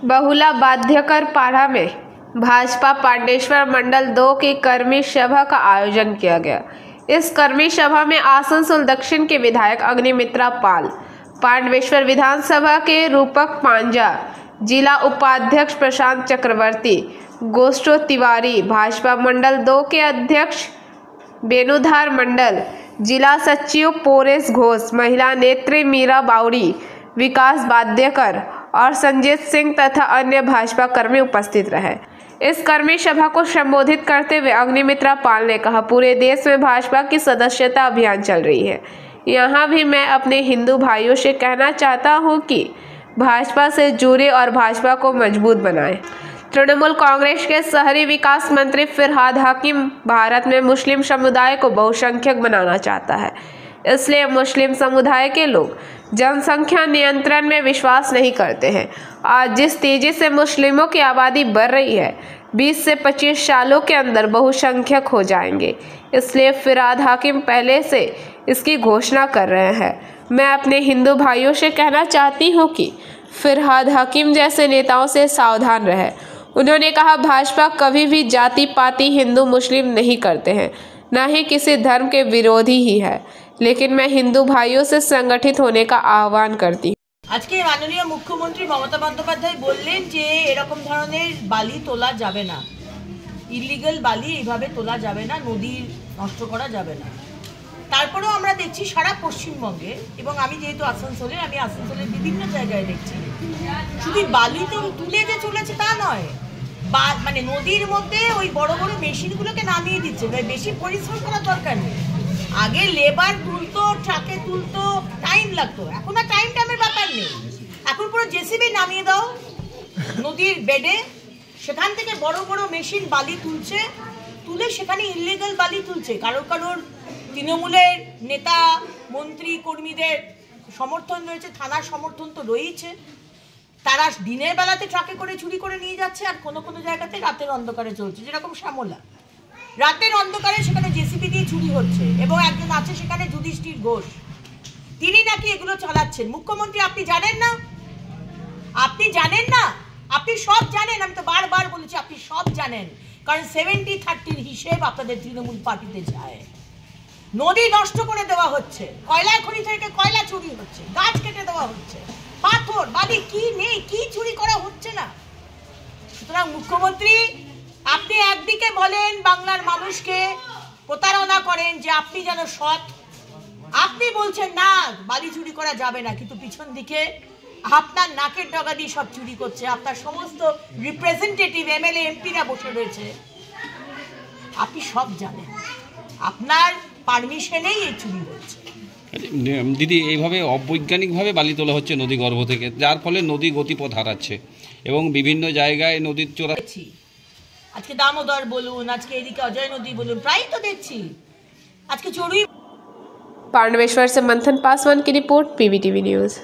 बहुला बाध्यकर पारा में भाजपा पांडेश्वर मंडल 2 की कर्मी सभा का आयोजन किया गया। इस कर्मी सभा में आसनसोल दक्षिण के विधायक अग्निमित्रा पाल, पांडेश्वर विधानसभा के रूपक पांजा, जिला उपाध्यक्ष प्रशांत चक्रवर्ती, गोष्ठो तिवारी, भाजपा मंडल 2 के अध्यक्ष बेनुधार मंडल, जिला सचिव पोरेश घोष, महिला नेत्री मीरा बाउरी, विकास बाध्यकर और संजीत सिंह तथा अन्य भाजपा कर्मी उपस्थित रहे। इस कर्मी सभा को संबोधित करते हुए अग्निमित्रा पाल ने कहा, पूरे देश में भाजपा की सदस्यता अभियान चल रही है। यहाँ भी मैं अपने हिंदू भाइयों से कहना चाहता हूँ कि भाजपा से जुड़े और भाजपा को मजबूत बनाएं। तृणमूल कांग्रेस के शहरी विकास मंत्री फिरहाद हकीम भारत में मुस्लिम समुदाय को बहुसंख्यक बनाना चाहता है, इसलिए मुस्लिम समुदाय के लोग जनसंख्या नियंत्रण में विश्वास नहीं करते हैं। आज जिस तेजी से मुस्लिमों की आबादी बढ़ रही है, 20 से 25 सालों के अंदर बहुसंख्यक हो जाएंगे, इसलिए फिरहाद हकीम पहले से इसकी घोषणा कर रहे हैं। मैं अपने हिंदू भाइयों से कहना चाहती हूँ कि फिरहाद हकीम जैसे नेताओं से सावधान रहे। उन्होंने कहा, भाजपा कभी भी जाति पाति हिंदू मुस्लिम नहीं करते हैं, न ही किसी धर्म के विरोधी ही है, लेकिन मैं हिंदू भाइयों से संगठित होने का आह्वान करती हूँ। आज के माननीय मुख्यमंत्री ममता बंदोपाध्याय बोललेन जे एरकम धरनेर बाली तोला जाबे ना, इलिगल बाली एभाবে তোলা যাবে না, নদী নষ্ট করা যাবে না। তারপরেও আমরা দেখছি সারা পশ্চিমবঙ্গে এবং আমি যেহেতু আসানসোলের বিভিন্ন জায়গায় দেখছি শুধু বালি তো তুলে যে চলেছে তা নয়, মানে নদীর মধ্যে ওই বড় বড় মেশিনগুলোকে নামিয়ে দিচ্ছে। বেশি পরিশ্রম করার দরকার নেই। আগে লেবার তুলতো, ট্রাকে তুলতো, টাইম লাগতো, এখন আর টাইমের ব্যাপার নেই। এখন পুরো জেসিবি নামিয়ে দাও নদীর বেডে, সেখান থেকে বড় বড় মেশিন বালি তুলছে, তুলে সেখানে ইলিগাল বালি তুলছে। কারোর তৃণমূলের নেতা মন্ত্রী কর্মীদের সমর্থন রয়েছে, থানার সমর্থন তো রয়েছে। তারা দিনের বেলাতে ট্রাকে করে চুরি করে নিয়ে যাচ্ছে, আর কোনো জায়গাতে রাতের অন্ধকারে চলছে, যেরকম শ্যামলা রাতের অন্ধকারে সেখানে জেসিবি দিয়ে চুরি হচ্ছে। এবং একজন আছে সেখানে যুধিষ্ঠির ঘোষ, তিনি নাকি এগুলো চালাচ্ছেন। মুখ্যমন্ত্রী আপনি জানেন না? আপনি জানেন না? আপনি সব জানেন। আমি তো বারবার বলেছি আপনি সব জানেন, কারণ 70-30 হিসেব আপনাদের তৃণমূল পার্টিতে যায়। নদী নষ্ট করে দেওয়া হচ্ছে, কয়লা খনি থেকে কয়লা চুরি হচ্ছে, গাছ কেটে দেওয়া হচ্ছে, পাথর বালি কি নেই, কি চুরি করা হচ্ছে না। সুতরাং মুখ্যমন্ত্রী আপনি একদিকে বলেন বাংলার মানুষকে প্রতারণা করেন যে আপনি যেন সৎ, আপনি বলছেন না বালি চুরি করা যাবে না, কিন্তু পিছন দিকে আপনার নাকের ডগা দিয়ে সব চুরি করছে। আপনার সমস্ত রিপ্রেজেন্টেটিভ এমএলএ এমপিরা বসে রয়েছে, আপনি সব জানেন, আপনার পারমিশনেই এই চুরি হচ্ছে। দিদি, এইভাবে অবৈজ্ঞানিকভাবে বালি তোলা হচ্ছে নদী গর্ভ থেকে, যার ফলে নদী গতিপথ হারাচ্ছে এবং বিভিন্ন জায়গায় নদীর চোরা। আজকে দামোদর বলুন, আজকে এদিকে অজয় নদী বলুন, প্রায় তো দেখছি আজকে চড়ুই। पांडवेश्वर से मंथन पासवान की रिपोर्ट, पीवीटीवी न्यूज़।